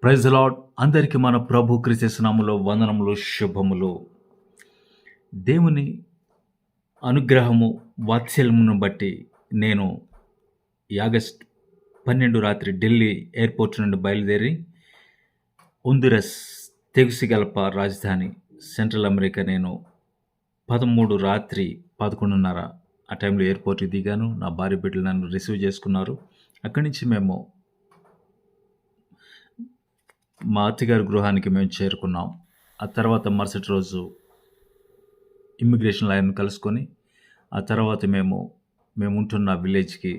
Praise the lord. అందరికీ మన ప్రభు క్రీస్తు నామములో వందనములు, శుభములు. దేవుని అనుగ్రహము, వాత్సల్యమును బట్టి నేను ఈ ఆగస్ట్ 12 రాత్రి ఢిల్లీ ఎయిర్పోర్ట్ నుండి బయలుదేరి హోండురస్ తెగుసిగల్ప రాజధాని సెంట్రల్ అమెరికా నేను 13 రాత్రి 11:30 ఆ టైంలో ఎయిర్పోర్ట్కి దిగాను. నా భార్య బిడ్డలు నన్ను రిసీవ్ చేసుకున్నారు. అక్కడి నుంచి మేము మా అత్తగారి గృహానికి మేము చేరుకున్నాం. ఆ తర్వాత మరుసటి రోజు ఇమ్మిగ్రేషన్ లాయర్ను కలుసుకొని ఆ తర్వాత మేము ఉంటున్న విలేజ్కి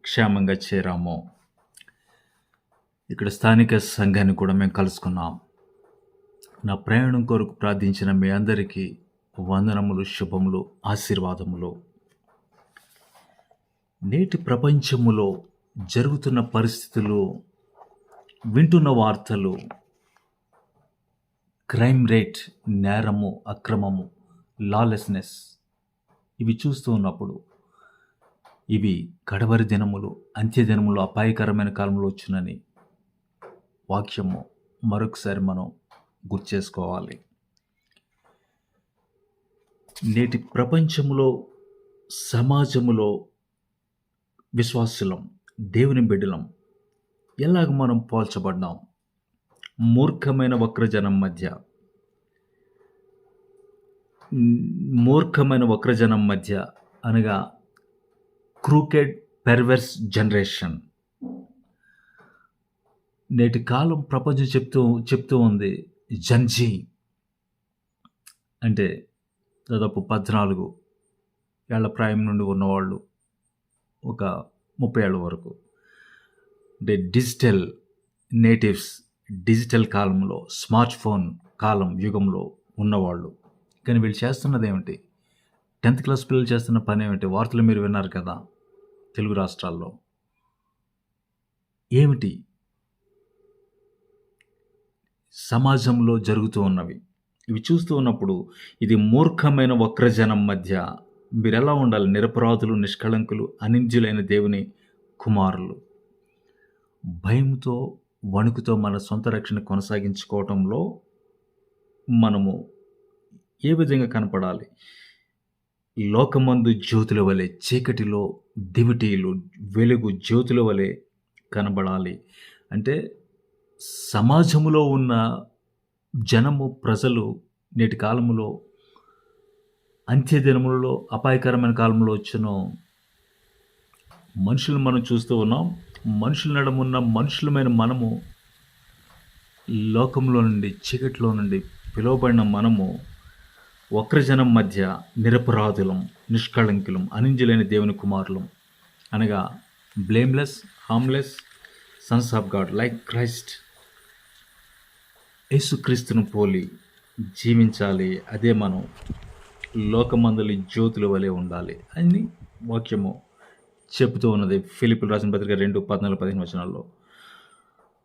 క్షేమంగా చేరాము. ఇక్కడ స్థానిక సంఘాన్ని కూడా మేము కలుసుకున్నాం. నా ప్రయాణం కొరకు ప్రార్థించిన మీ అందరికీ వందనములు, శుభములు, ఆశీర్వాదములు. నేటి ప్రపంచములో జరుగుతున్న పరిస్థితులు, వింటున్న వార్తలు, క్రైమ్ రేట్, నేరము, అక్రమము, లాలెస్నెస్ ఇవి చూస్తూ ఉన్నప్పుడు ఇవి కడవరి దినములు, అంత్య దినములు, అపాయకరమైన కాలంలో వచ్చునని వాక్యము మరొకసారి మనం గుర్తు చేసుకోవాలి. నేటి ప్రపంచములో, సమాజములో విశ్వాసులం, దేవుని బిడ్డలం ఎలాగ మనం పోల్చబడ్డాం? మూర్ఖమైన వక్రజనం మధ్య అనగా క్రూకెడ్ పెర్వర్స్ జనరేషన్. నేటి కాలం ప్రపంచం చెప్తూ ఉంది జన్జీ అంటే దాదాపు 14 ఏళ్ల ప్రాయం నుండి ఉన్నవాళ్ళు ఒక 30 ఏళ్ళ వరకు, అంటే డిజిటల్ నేటివ్స్, డిజిటల్ కాలంలో, స్మార్ట్ ఫోన్ యుగంలో ఉన్నవాళ్ళు. కానీ వీళ్ళు చేస్తున్నది ఏమిటి? 10th క్లాస్ పిల్లలు చేస్తున్న పని ఏమిటి? వార్తలు మీరు విన్నారు కదా తెలుగు రాష్ట్రాల్లో. ఏమిటి సమాజంలో జరుగుతూ ఉన్నవి? ఇవి చూస్తూ ఉన్నప్పుడు ఇది మూర్ఖమైన వక్రజనం మధ్య మీరు ఎలా ఉండాలి? నిరపరాధులు, నిష్కళంకులు, అనింద్యులైన దేవుని కుమారులు. భయంతో, వణుకుతో మన సొంత రక్షణ కొనసాగించుకోవటంలో మనము ఏ విధంగా కనపడాలి? లోకమందు జ్యోతుల వలె, చీకటిలో దివిటీలు వెలుగు జ్యోతుల వలె కనబడాలి. అంటే సమాజంలో ఉన్న జనము, ప్రజలు నేటి కాలములో, అంత్య దినములలో, అపాయకరమైన కాలంలో వచ్చిన మనుషులను మనం చూస్తూ ఉన్నాం. మనుషుల నడమున్న మనుషులమైన మనము, లోకంలో నుండి, చీకటిలో నుండి పిలువబడిన మనము వక్రజనం మధ్య నిరపరాధులం, నిష్కళంకులం, అనింద్యులైన దేవుని కుమారులం, అనగా blameless, harmless Sons of God like Christ. యేసుక్రీస్తును పోలి జీవించాలి. అదే మనం లోకమందలి జ్యోతుల వలె ఉండాలి అని వాక్యము చెబుతూ ఉన్నది. ఫిలిప్పీయులకు రాసిన పత్రిక 2:14-15 వచనాల్లో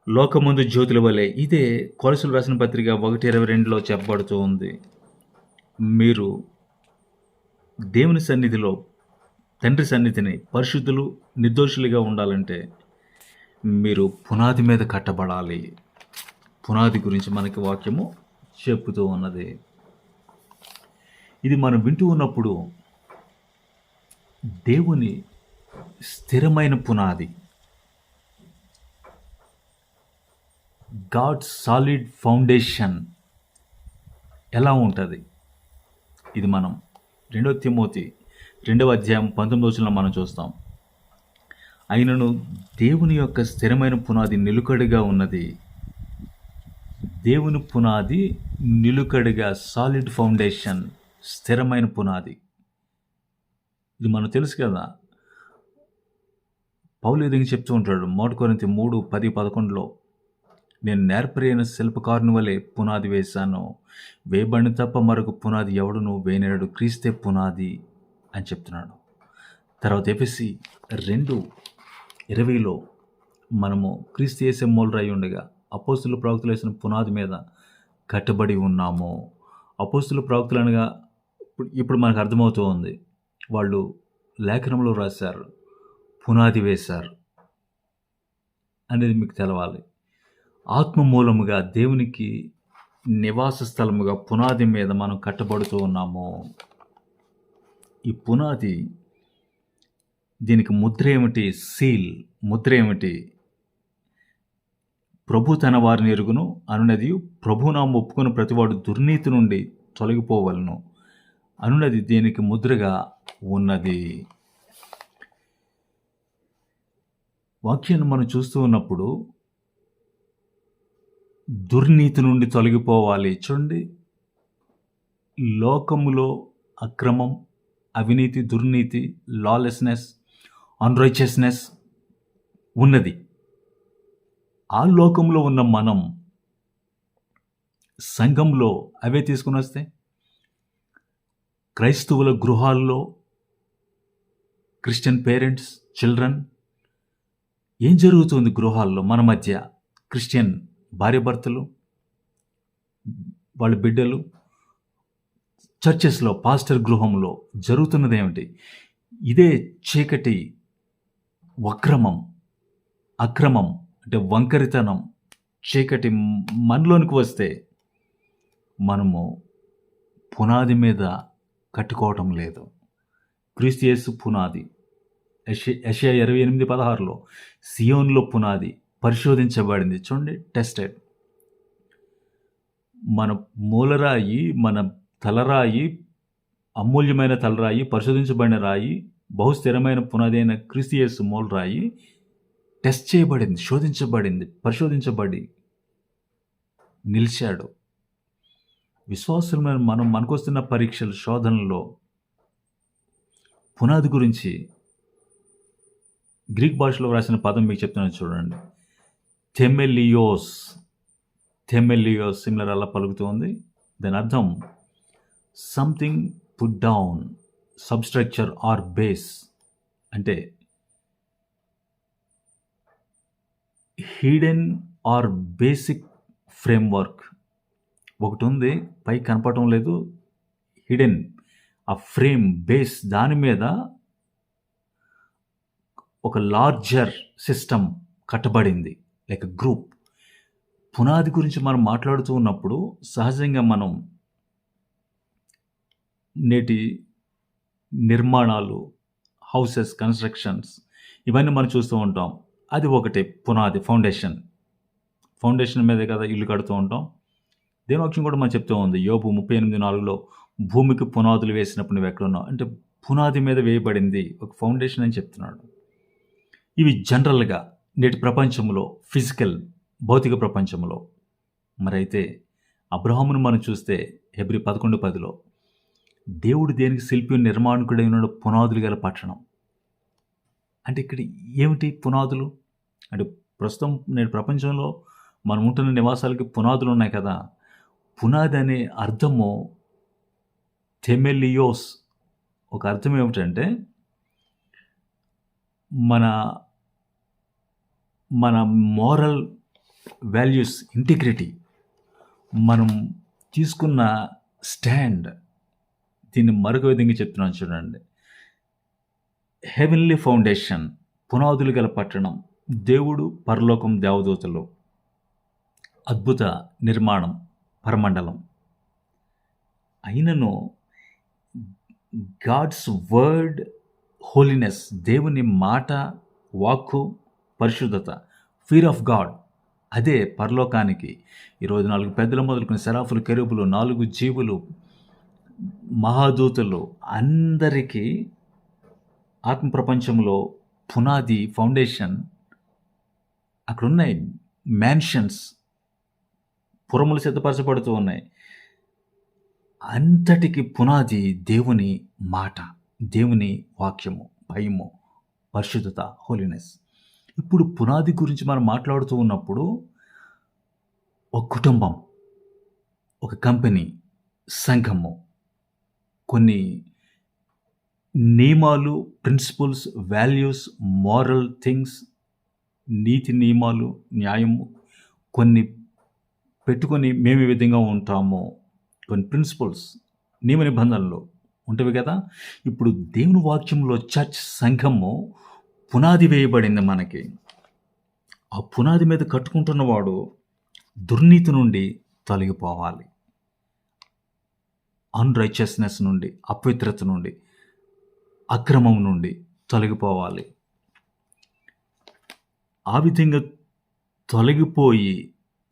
లోకమందు జ్యోతుల వలె. ఇదే కొలస్సీయులకు రాసిన పత్రిక 1:22లో చెప్పబడుతూ ఉంది. మీరు దేవుని సన్నిధిలో, తండ్రి సన్నిధిని పరిశుద్ధులు, నిర్దోషులుగా ఉండాలంటే మీరు పునాది మీద కట్టబడాలి. పునాది గురించి మనకి వాక్యము చెప్పుతూ ఉన్నది. ఇది మనం వింటూ ఉన్నప్పుడు దేవుని స్థిరమైన పునాది, గాడ్ సాలిడ్ ఫౌండేషన్ ఎలా ఉంటుంది? ఇది మనం 2 తిమోతి 2వ అధ్యాయం 19వ వచనంలో మనం చూస్తాం. అయినను దేవుని యొక్క స్థిరమైన పునాది నిలుకడగా ఉన్నది. దేవుని పునాది నిలుకడగా, సాలిడ్ ఫౌండేషన్, స్థిరమైన పునాది. ఇది మనకు తెలుసు కదా. పౌలు ఏదైనా చెప్తూ ఉంటాడు 1 కొరింథీ 3:10-11లో, నేను నేర్పరైన శిల్పకారుని వలె పునాది వేశాను, వేయబడిన తప్ప మరొక పునాది ఎవడును వేయనేరడు, క్రీస్తే పునాది అని చెప్తున్నాడు. తర్వాత ఎఫెసీ 2:20లో మనము క్రీస్తు యేసే మూలరాయి ఉండగా అపోస్తులు, ప్రవక్తలు వేసిన పునాది మీద కట్టబడి ఉన్నాము. అపోస్తులు, ప్రవక్తలు అనగా ఇప్పుడు మనకు అర్థమవుతూ ఉంది. వాళ్ళు లేఖనంలో రాశారు, పునాది వేశారు అనేది మీకు తెలవాలి. ఆత్మ మూలముగా దేవునికి నివాస స్థలముగా పునాది మీద మనం కట్టబడుతూ ఉన్నాము. ఈ పునాది, దీనికి ముద్ర ఏమిటి? సీల్. ముద్ర ఏమిటి? ప్రభు తన వారిని ఎరుగును అనునది, ప్రభునామం ఒప్పుకుని ప్రతివాడు దుర్నీతి నుండి తొలగిపోవలను అనున్నది దీనికి ముద్రగా ఉన్నది. వాక్యాన్ని మనం చూస్తూ ఉన్నప్పుడు దుర్నీతి నుండి తొలగిపోవాలి. చూడండి, లోకములో అక్రమం, అవినీతి, దుర్నీతి, లాలెస్నెస్, అన్రైచియస్నెస్ ఉన్నది. ఆ లోకంలో ఉన్న మనం సంఘంలో అవే తీసుకుని వస్తే, క్రైస్తవుల గృహాల్లో క్రిస్టియన్ పేరెంట్స్, చిల్డ్రన్, ఏం జరుగుతుంది గృహాల్లో మన మధ్య? క్రిస్టియన్ భార్యాభర్తలు, వాళ్ళ బిడ్డలు, చర్చెస్లో పాస్టర్ గృహంలో జరుగుతున్నది ఏమిటి? ఇదే చీకటి, అక్రమం అంటే వంకరితనం, చీకటి మనలోనికి వస్తే మనము పునాది మీద కట్టుకోవటం లేదు. క్రీస్తు యేసు పునాది. యెషయా 28:16లో సియోన్లో పునాది పరిశోధించబడింది. చూడండి, టెస్టెడ్. మన మూలరాయి, మన తలరాయి, అమూల్యమైన తలరాయి, పరిశోధించబడిన రాయి, బహుస్థిరమైన పునాది అయిన క్రీస్తు యేసు మూలరాయి టెస్ట్ చేయబడింది, శోధించబడింది, పరిశోధించబడి నిలిచాడు. విశ్వాసులమైన మనం మనకొస్తున్న పరీక్షలు, శోధనలో పునాది గురించి గ్రీక్ భాషలో వ్రాసిన పదం మీకు చెప్తున్నాను చూడండి. థెమెలియోస్ సిమిలర్ అలా పలుకుతూ ఉంది. దాని అర్థం something put down, substructure or base. అంటే హిడెన్ ఆర్ బేసిక్ ఫ్రేమ్వర్క్ ఒకటి ఉంది, పై కనపడటం లేదు. హిడెన్, ఆ ఫ్రేమ్, బేస్, దాని మీద ఒక లార్జర్ సిస్టమ్ కట్టబడింది, లైక్ గ్రూప్. పునాది గురించి మనం మాట్లాడుతూ ఉన్నప్పుడు సహజంగా మనం నేటి నిర్మాణాలు, హౌసెస్, కన్స్ట్రక్షన్స్, ఇవన్నీ మనం చూస్తూ ఉంటాం. అది ఒకటి పునాది, ఫౌండేషన్ మీదే కదా ఇల్లు కడుతూ ఉంటాం. దేని వాక్యం కూడా మనం చెప్తూ ఉంది, యోబు 38:4లో భూమికి పునాదులు వేసినప్పుడు నువ్వు ఎక్కడున్నావు అంటే పునాది మీద వేయబడింది ఒక ఫౌండేషన్ అని చెప్తున్నాడు. ఇవి జనరల్గా నేటి ప్రపంచంలో, ఫిజికల్, భౌతిక ప్రపంచంలో. మరైతే అబ్రహామును మనం చూస్తే హెబ్రీ 11:10లో దేవుడు దేనికి శిల్పి నిర్మాణకుడై ఉన్నాడు? పునాదులు గల పట్టణం. అంటే ఇక్కడ ఏమిటి పునాదులు అంటే? ప్రస్తుతం నేటి ప్రపంచంలో మనం ఉంటున్న నివాసాలకి పునాదులు ఉన్నాయి కదా. పునాది అనే అర్థము థెమెలియోస్, ఒక అర్థం ఏమిటంటే మన మోరల్ వాల్యూస్, ఇంటిగ్రిటీ, మనం తీసుకున్న స్టాండ్. దీన్ని మరొక విధంగా చెప్తున్నాను చూడండి. హెవెన్లీ ఫౌండేషన్, పునాదులు గల పట్టణం, దేవుడు, పరలోకం, దేవదూతలు, అద్భుత నిర్మాణం, పరమండలం. అయినను గాడ్స్ వర్డ్ హోలీనెస్, దేవుని మాట, వాక్కు, పరిశుద్ధత, ఫీర్ ఆఫ్ గాడ్, అదే పరలోకానికి. ఈరోజు 4 పెద్దలు మొదలుకొని సెరాఫులు, కెరూబులు, 4 జీవులు, మహాదూతలు అందరికీ ఆత్మ ప్రపంచంలో పునాది, ఫౌండేషన్ అక్కడ ఉన్నాయి. మ్యాన్షన్స్, పురములు సిద్ధపరచబడుతూ ఉన్నాయి. అంతటికి పునాది దేవుని మాట, దేవుని వాక్యము, భయము, పరిశుద్ధత, హోలీనెస్. ఇప్పుడు పునాది గురించి మనం మాట్లాడుతూ ఉన్నప్పుడు ఒక కుటుంబం, ఒక కంపెనీ, సంఘము, కొన్ని నియమాలు, ప్రిన్సిపల్స్, వాల్యూస్, మోరల్ థింగ్స్, నీతి నియమాలు, న్యాయము కొన్ని పెట్టుకొని మేము ఈ విధంగా ఉంటాము. కొన్ని ప్రిన్సిపల్స్, నియమ నిబంధనలు ఉంటవి కదా. ఇప్పుడు దేవుని వాక్యంలో చర్చ్, సంఘము పునాది వేయబడింది మనకి. ఆ పునాది మీద కట్టుకుంటున్నవాడు దుర్నీతి నుండి తొలగిపోవాలి. అన్రైచియస్నెస్ నుండి, అపవిత్రత నుండి, అక్రమం నుండి తొలగిపోవాలి. ఆ విధంగా తొలగిపోయి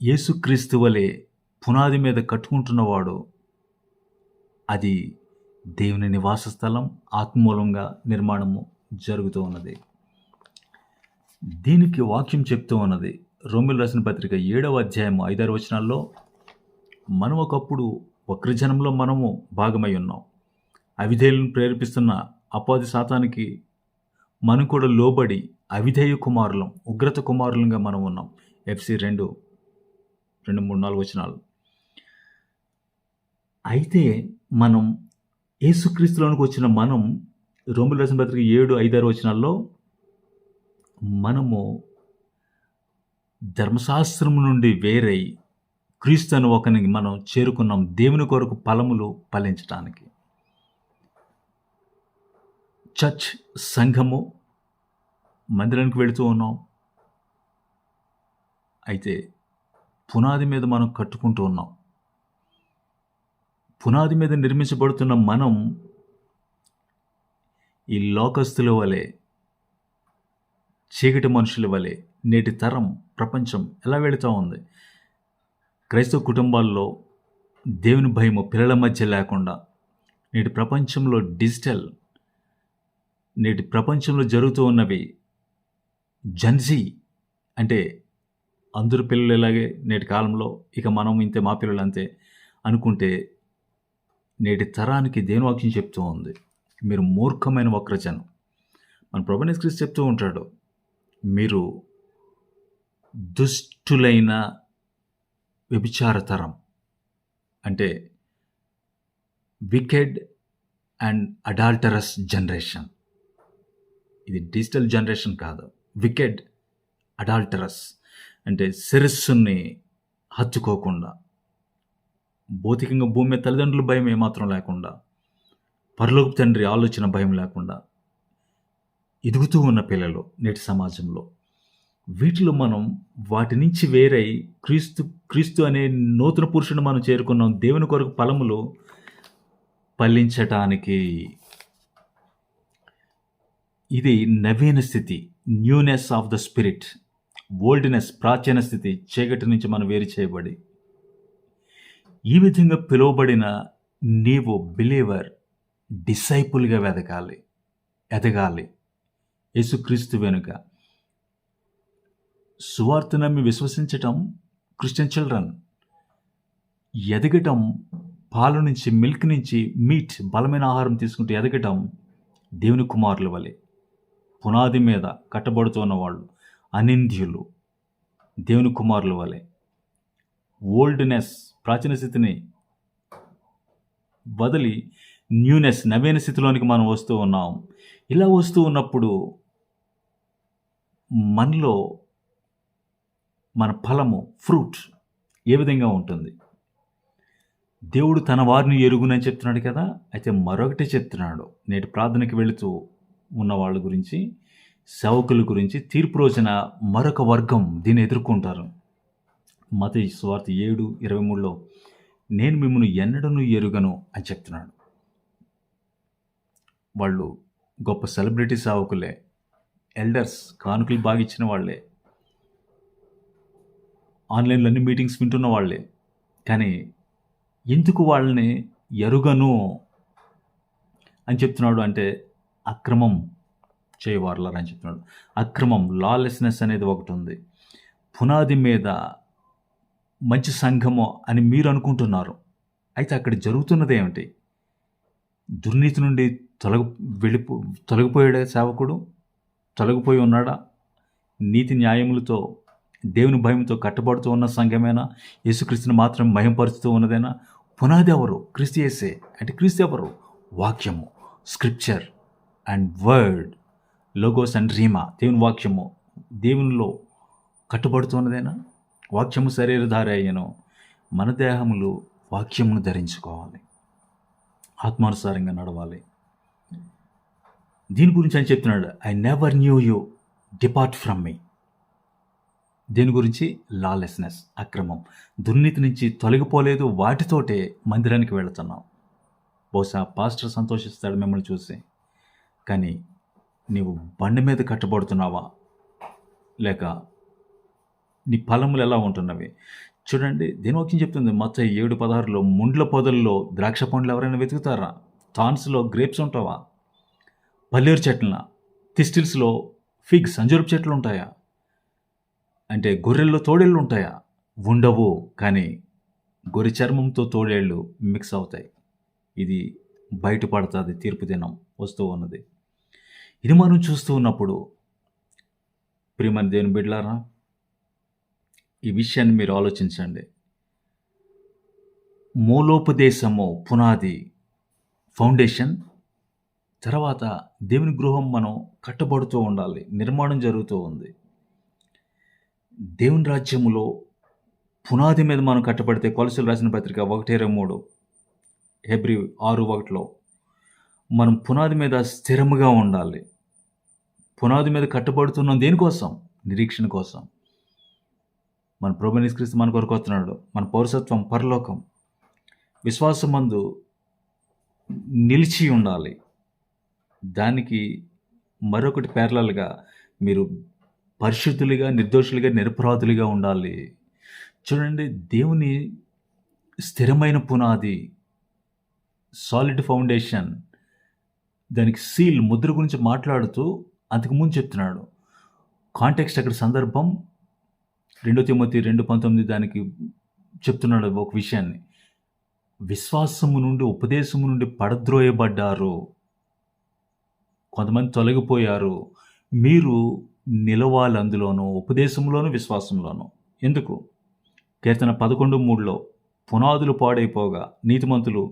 యేసుక్రీస్తు వలె పునాది మీద కట్టుకుంటున్నవాడు, అది దేవుని నివాస స్థలం, ఆత్మూలంగా నిర్మాణము జరుగుతూ ఉన్నది. దీనికి వాక్యం చెప్తూ ఉన్నది. రోమీయులకు రాసిన పత్రిక 7వ అధ్యాయము 5-6 వచనాల్లో, మనం ఒకప్పుడు వక్రజనంలో మనము భాగమై ఉన్నాం. అవిధేయులను ప్రేరేపిస్తున్న అపవాది సాతానికి మనం కూడా లోబడి అవిధేయ కుమారులం, ఉగ్రత కుమారులంగా మనం ఉన్నాం. ఎఫ్సి 2, 3, 4 వచనాలు. అయితే మనం యేసుక్రీస్తులోనికి వచ్చిన మనం, రోమీయులకు రాసిన పత్రిక 7, 5, 6 వచనాల్లో, మనము ధర్మశాస్త్రము నుండి వేరై క్రీస్తు అని ఒకనికి మనం చేరుకున్నాం, దేవుని కొరకు ఫలములు ఫలించటానికి. చర్చ్, సంఘము, మందిరానికి వెళుతూ ఉన్నాం. అయితే పునాది మీద మనం కట్టుకుంటూ ఉన్నాం. పునాది మీద నిర్మించబడుతున్న మనం ఈ లోకస్తుల వలె, చీకటి మనుషుల వలె నేటి తరం ప్రపంచం ఎలా వెళుతూ ఉంది? క్రైస్తవ కుటుంబాల్లో దేవుని భయము పిల్లల మధ్య లేకుండా, నేటి ప్రపంచంలో డిజిటల్, నేటి ప్రపంచంలో జరుగుతూ ఉన్నవి జన్జీ, అంటే అందరు పిల్లలు ఎలాగే నేటి కాలంలో ఇక మనం ఇంతే, మా పిల్లలు అంతే అనుకుంటే, నేటి తరానికి దేవుని వాక్యం చెప్తూ ఉంది, మీరు మూర్ఖమైన వక్రజనం. మన ప్రభువైన యేసుక్రీస్తు చెప్తూ ఉంటాడు, మీరు దుష్టులైన వ్యభిచార తరం, అంటే వికెడ్ అండ్ అడాల్టరస్ జనరేషన్. ఇది డిజిటల్ జనరేషన్ కాదు, వికెడ్, అడాల్టరస్ అంటే శిరస్సుని హత్తుకోకుండా, భౌతికంగా భూమి మీద తల్లిదండ్రుల భయం ఏమాత్రం లేకుండా, పరలోక తండ్రి ఆలోచన భయం లేకుండా ఎదుగుతూ ఉన్న పిల్లలు నేటి సమాజంలో, వీటిలో మనం వాటి నుంచి వేరై క్రీస్తు అనే నూతన పురుషుని మనం చేరుకున్నాం, దేవుని కొరకు ఫలములు ఫలించటానికి. ఇది నవీన స్థితి, న్యూనెస్ ఆఫ్ ద స్పిరిట్. ఓల్డ్నెస్, ప్రాచీన స్థితి, చీకటి నుంచి మనం వేరు చేయబడి, ఈ విధంగా పిలువబడిన నీవు బిలీవర్, డిసైపుల్గా ఎదగాలి. యేసుక్రీస్తు వెనుక సువార్త నమ్మి విశ్వసించటం క్రిస్టియన్ చిల్డ్రన్. ఎదగటం, పాలు నుంచి, మిల్క్ నుంచి మీట్, బలమైన ఆహారం తీసుకుంటూ ఎదగటం దేవుని కుమారుల వలె, పునాది మీద కట్టబడుతున్న వాళ్ళు, అనింద్యులు, దేవుని కుమారుల వలె. ఓల్డ్నెస్, ప్రాచీన స్థితిని వదిలి న్యూనెస్, నవీన స్థితిలోనికి మనం వస్తూ ఉన్నాం. ఇలా వస్తూ ఉన్నప్పుడు మనలో మన ఫలము, ఫ్రూట్ ఏ విధంగా ఉంటుంది? దేవుడు తన వారిని ఎరుగునని చెప్తున్నాడు కదా. అయితే మరొకటి చెప్తున్నాడు, నేటి ప్రార్థనకి వెళుతూ ఉన్న వాళ్ళ గురించి, సేవకుల గురించి. తీర్పు రోజున మరొక వర్గం దీన్ని ఎదుర్కొంటారు. మత్తయి సువార్త 7:23లో, నేను మిమ్మల్ని ఎన్నడను ఎరుగను అని చెప్తున్నాడు. వాళ్ళు గొప్ప సెలబ్రిటీ సేవకులే, ఎల్డర్స్, కానుకలు బాగా ఇచ్చిన వాళ్ళే, ఆన్లైన్లో అన్ని మీటింగ్స్ వింటున్న వాళ్ళే. కానీ ఎందుకు వాళ్ళని ఎరుగను అని చెప్తున్నాడు అంటే, అక్రమం చేయవారులారా అని చెప్తున్నాడు. అక్రమం, లాలెస్నెస్ అనేది ఒకటి ఉంది. పునాది మీద మంచి సంఘము అని మీరు అనుకుంటున్నారు. అయితే అక్కడ జరుగుతున్నది ఏమిటి? దుర్నీతి నుండి తొలగిపోయాడే సేవకుడు? తొలగిపోయి ఉన్నాడా? నీతి న్యాయములతో, దేవుని భయంతో కట్టబడుతూ ఉన్న సంఘమేనా? యేసుక్రీస్తుని మాత్రం మహింపరుస్తూ ఉన్నదేనా? పునాది ఎవరు? క్రీస్తు యేసే. అంటే క్రీస్తు ఎవరు? వాక్యము, scripture and word, logos and Reema, దేవుని వాక్యము, దేవునిలో కట్టుబడుతున్నదేనా? వాక్యము శరీరధారి అయ్యను. మన దేహములు వాక్యమును ధరించుకోవాలి, ఆత్మానుసారంగా నడవాలి. దీని గురించి అని చెప్తున్నాడు, I never knew you, depart from మీ. దేని గురించి? లాలెస్నెస్, అక్రమం. దుర్నీతి నుంచి తొలగిపోలేదు, వాటితోటే మందిరానికి వెళుతున్నాం. బహుశా పాస్టర్ సంతోషిస్తాడు మిమ్మల్ని చూసి. కానీ నీవు బండి మీద కట్టబడుతున్నావా? లేక నీ ఫలములు ఎలా ఉంటున్నవి? చూడండి, దేని వాక్యం చెప్తుంది మత్తయి 7:16లో, ముండ్ల పొదల్లో ద్రాక్ష పండ్లు ఎవరైనా వెతుకుతారా? థాన్స్లో గ్రేప్స్ ఉంటావా? పల్లేరు చెట్లన, థిస్టిల్స్లో ఫిగ్స్, అంజూరపు చెట్లు ఉంటాయా? అంటే గొర్రెల్లో తోడేళ్ళు ఉంటాయా? ఉండవు. కానీ గొర్రె చర్మంతో తోడేళ్ళు మిక్స్ అవుతాయి. ఇది బయటపడుతుంది, తీర్పు దినం వస్తూ ఉన్నది. ఇది మనం చూస్తూ ఉన్నప్పుడు ప్రియమైన దేవుని బిడ్డలారా, ఈ విషయాన్ని మీరు ఆలోచించండి. మూలోపదేశము పునాది, ఫౌండేషన్. తర్వాత దేవుని గృహం మనం కట్టబడుతూ ఉండాలి, నిర్మాణం జరుగుతూ ఉంది. దేవుని రాజ్యములో పునాది మీద మనం కట్టబడితే, కొలసీలు రాసిన పత్రిక 1:23, హెబ్రీ 6:1లో మనం పునాది మీద స్థిరముగా ఉండాలి. పునాది మీద కట్టబడుతున్నాం దేనికోసం? నిరీక్షణ కోసం. మన ప్రభువైన యేసుక్రీస్తు మన కొరకు వస్తున్నాడు. మన పౌరసత్వం పరలోకం. విశ్వాసమందు నిలిచి ఉండాలి. దానికి మరొకటి ప్యారలల్గా మీరు పరిశుద్ధులుగా, నిర్దోషులుగా, నిరపరాధులుగా ఉండాలి. చూడండి, దేవుని స్థిరమైన పునాది, సాలిడ్ ఫౌండేషన్, దానికి సీల్, ముద్ర గురించి మాట్లాడుతూ అంతకుముందు చెప్తున్నాడు. కాంటెక్స్ట్ అక్కడ సందర్భం 2 తిమోతి 2:19 దానికి చెప్తున్నాడు ఒక విషయాన్ని. విశ్వాసము నుండి, ఉపదేశము నుండి పడద్రోయబడ్డారు, కొంతమంది తొలగిపోయారు. మీరు నిలవాలి అందులోనూ, ఉపదేశంలోనూ, విశ్వాసంలోనూ. ఎందుకు? కీర్తన 11:3లో, పునాదులు పాడైపోగా నీతిమంతులు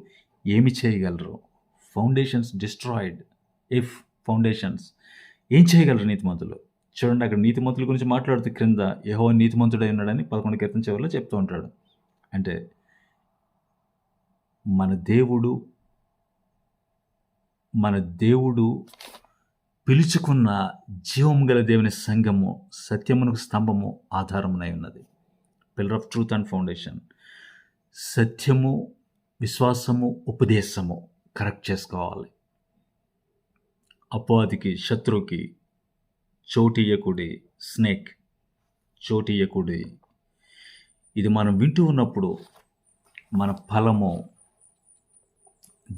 ఏమి చేయగలరు? Foundations destroyed. ఇఫ్ ఫౌండేషన్స్, ఏం చేయగలరు నీతిమంతులు? చూడండి, అక్కడ నీతిమంతుల గురించి మాట్లాడుతూ క్రింద యెహోవా నీతిమంతుడై ఉన్నాడని 11 కీర్తన చివరిలో చెప్తూ ఉంటాడు. అంటే మన దేవుడు పిలుచుకున్న జీవము గల దేవుని సంఘము, సత్యమునకు స్తంభము, ఆధారమునై ఉన్నది. Pillar of truth and foundation. సత్యము, విశ్వాసము, ఉపదేశము కరెక్ట్ చేసుకోవాలి. అపవాదికి, శత్రువుకి చోటియ్యకుడి. స్నేక్, చోటియ్యకుడి. ఇది మనం వింటూ ఉన్నప్పుడు మన ఫలము,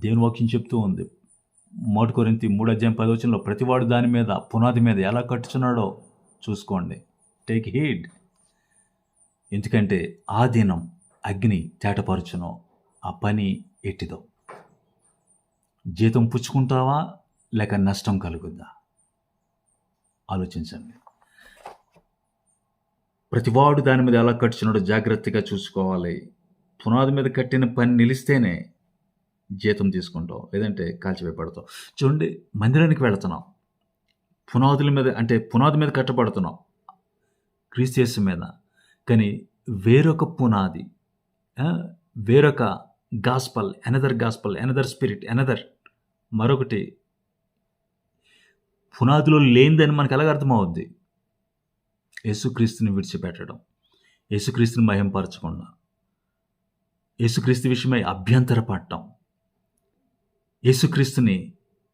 దేవుని వాక్యం చెప్తూ ఉంది 1 కొరింథీ 3:10 ప్రతివాడు దాని మీద, పునాది మీద ఎలా కట్టుచున్నాడో చూసుకోండి. Take heed. ఎందుకంటే ఆ దినం అగ్ని తేటపరచును, ఆ పని ఎట్టిదో. జీతం పుచ్చుకుంటావా లేక నష్టం కలుగుద్దా? ఆలోచించండి. ప్రతివాడు దాని మీద ఎలా కట్టుచున్నాడో జాగ్రత్తగా చూసుకోవాలి. పునాది మీద కట్టిన పని నిలిస్తేనే జీతం తీసుకుంటావు, లేదంటే కాల్చివేయబడతావు. చూడండి, మందిరానికి వెళుతున్నాం, పునాదుల మీద, అంటే పునాది మీద కట్టబడుతున్నాం క్రీస్తు యేసు మీద. కానీ వేరొక పునాది, వేరొక గాస్పల్, ఎనదర్ స్పిరిట్, మరొకటి పునాదిలో లేనిదని మనకు ఎలాగ అర్థమవుద్ది? యేసుక్రీస్తుని విడిచిపెట్టడం, యేసుక్రీస్తుని మహింపరచకుండా, యేసుక్రీస్తు విషయమై అభ్యంతరపడటం, యేసుక్రీస్తుని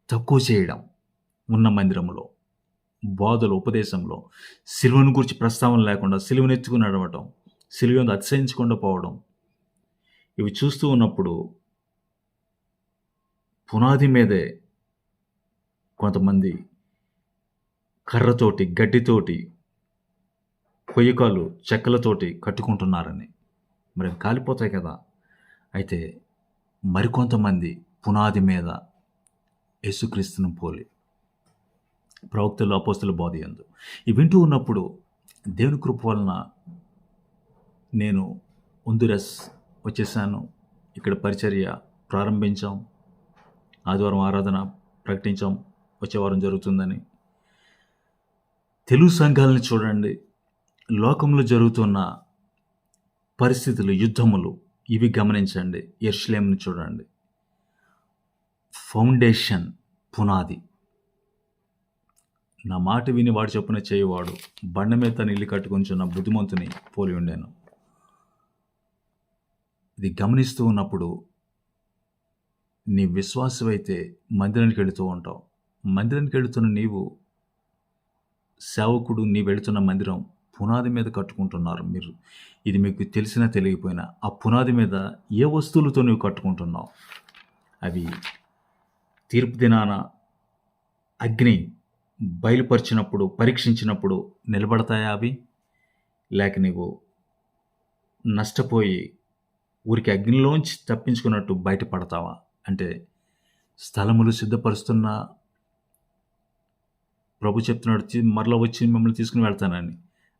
తక్కువ చేయడం, ఉన్న మందిరంలో, బోధలు, ఉపదేశంలో సిలువను గురించి ప్రస్తావన లేకుండా, సిలువను ఎత్తుకుని నడవటం, సిలువను అతిశయించకుండా పోవడం, ఇవి చూస్తూ ఉన్నప్పుడు పునాది మీదే కొంతమంది కర్రతోటి, గడ్డితోటి, కొయ్యకాలు, చెక్కలతోటి కట్టుకుంటున్నారని. మరి అవి కాలిపోతాయి కదా. అయితే మరికొంతమంది పునాది మీద యేసుక్రీస్తును పోలి, ప్రవక్తలు, అపోస్తలుల బోధ యందు ఇవి వింటూ ఉన్నప్పుడు దేవుని కృప వలన నేను హోండురస్ వచ్చేసాను. ఇక్కడ పరిచర్య ప్రారంభించాం, ఆదివారం ఆరాధన ప్రకటించాం, వచ్చే వారం జరుగుతుందని. తెలుగు సంఘాలను చూడండి, లోకంలో జరుగుతున్న పరిస్థితులు, యుద్ధములు, ఇవి గమనించండి. యెరూషలేమును చూడండి. ఫౌండేషన్, పునాది, నా మాట విని వాడు చొప్పున చేయవాడు బండ మీద తన ఇల్లు కట్టుకొంచున్న బుద్ధిమంతుని పోలి ఉండేను. ఇది గమనిస్తూ ఉన్నప్పుడు నీ విశ్వాసమైతే మందిరానికి వెళుతూ ఉంటావు. మందిరానికి వెళుతున్న నీవు సేవకుడు, నీ వెళుతున్న మందిరం పునాది మీద కట్టుకుంటున్నారు మీరు. ఇది మీకు తెలిసినా తెలియకపోయినా ఆ పునాది మీద ఏ వస్తువులతో నువ్వు కట్టుకుంటున్నావు? అవి తీర్పు దినాన అగ్ని బయలుపరిచినప్పుడు, పరీక్షించినప్పుడు నిలబడతాయా అవి? లేక నీవు నష్టపోయి ఊరికి అగ్నిలోంచి తప్పించుకున్నట్టు బయటపడతావా? అంటే స్థలములు సిద్ధపరుస్తున్న ప్రభు చెప్తున్నాడు, మరలా వచ్చి మిమ్మల్ని తీసుకుని వెళ్తానని.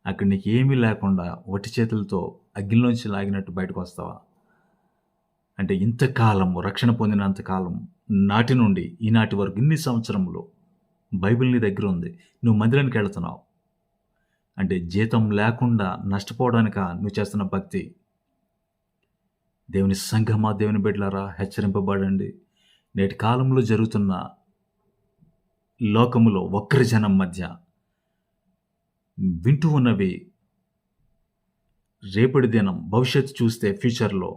అక్కడ నీకు ఏమీ లేకుండా వట్టి చేతులతో అగ్నిలోంచి లాగినట్టు బయటకు వస్తావా? అంటే ఇంతకాలము రక్షణ పొందినంతకాలం నాటి నుండి ఈనాటి వరకు ఇన్ని సంవత్సరములు బైబిల్ నీ దగ్గర ఉంది, నువ్వు మందిరానికి వెళుతున్నావు అంటే జీతం లేకుండా నష్టపోవడానిక నువ్వు చేస్తున్న భక్తి? దేవుని సంఘమా, దేవుని బిడ్డలారా, హెచ్చరింపబడండి. నేటి కాలంలో జరుగుతున్న లోకములో వక్ర జనం మధ్య వింటూ ఉన్నవి రేపటి దినం భవిష్యత్తు చూస్తే ఫ్యూచర్లో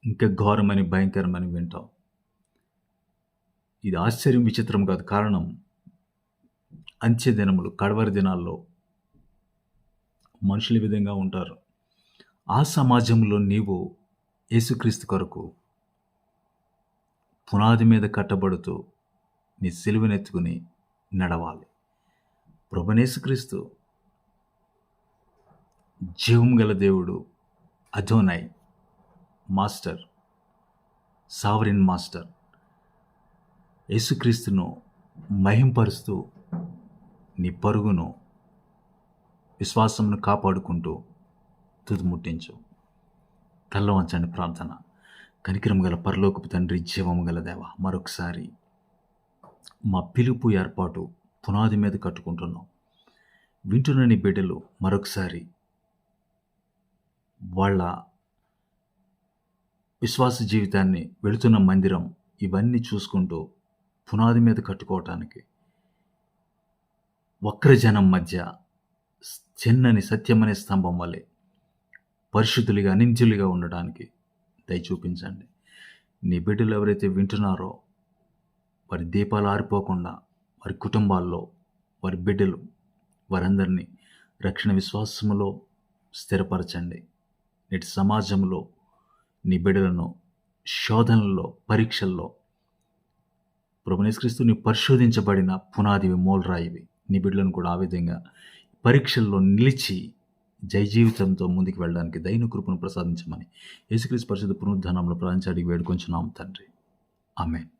ఇంకా ఘోరమని, భయంకరమని వింటాం. ఇది ఆశ్చర్యం, విచిత్రం కాదు. కారణం అంత్య దినములు, కడవరి దినాల్లో మనుషులు ఈ విధంగా ఉంటారు. ఆ సమాజంలో నీవు యేసుక్రీస్తు కొరకు పునాది మీద కట్టబడుతూ నీ సిలువనెత్తుకుని నడవాలి. ప్రభువైన యేసుక్రీస్తు జీవము గల దేవుడు, అదోనై, మాస్టర్, సావరిన్ మాస్టర్. యేసుక్రీస్తును మహింపరుస్తూ నీ పరుగును, విశ్వాసమును కాపాడుకుంటూ తుదిముట్టించు. తల్ల వంచండి. ప్రార్థన. కనికరం గల పరలోకపు తండ్రి, జీవము గల దేవ, మరొకసారి మా పిలుపు ఏర్పాటు పునాది మీద కట్టుకుంటున్నాం. వింటున్న నీ బిడ్డలు మరొకసారి వాళ్ళ విశ్వాస జీవితాన్ని, వెళుతున్న మందిరం, ఇవన్నీ చూసుకుంటూ పునాది మీద కట్టుకోవటానికి వక్రజనం మధ్య చిన్నని సత్యమనే స్తంభం వలె పరిశుద్ధులుగా, అనింద్యులుగా ఉండడానికి దయ చూపించండి. నీ బిడ్డలు ఎవరైతే వింటున్నారో వారి దీపాలు ఆరిపోకుండా వారి కుటుంబాల్లో వారి బిడ్డలు వారందరినీ రక్షణ విశ్వాసములో స్థిరపరచండి. నేటి సమాజంలో నీ బిడ్డలను శోధనల్లో, పరీక్షల్లో ప్రభువైన యేసుక్రీస్తు నీ పరిశోధించబడిన పునాదివి, మూలరాయివి. నీ బిడ్డలను కూడా ఆ విధంగా పరీక్షల్లో నిలిచి జయ జీవితంతో ముందుకు వెళ్ళడానికి దైన కృపను ప్రసాదించమని యేసుక్రీస్తు పరిశుద్ధ పునరుద్ధానంలో ప్రార్థించి వేడుకొంచున్నాం తండ్రి. ఆమేన్.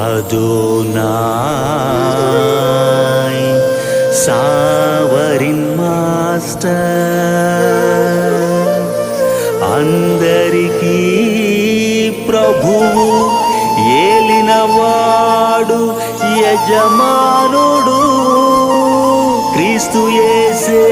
అదోనాయ్ సావరిన్ మాస్టర్, అందరికీ ప్రభువు, ఏలినవాడు, యజమానుడు, క్రీస్తు యేసే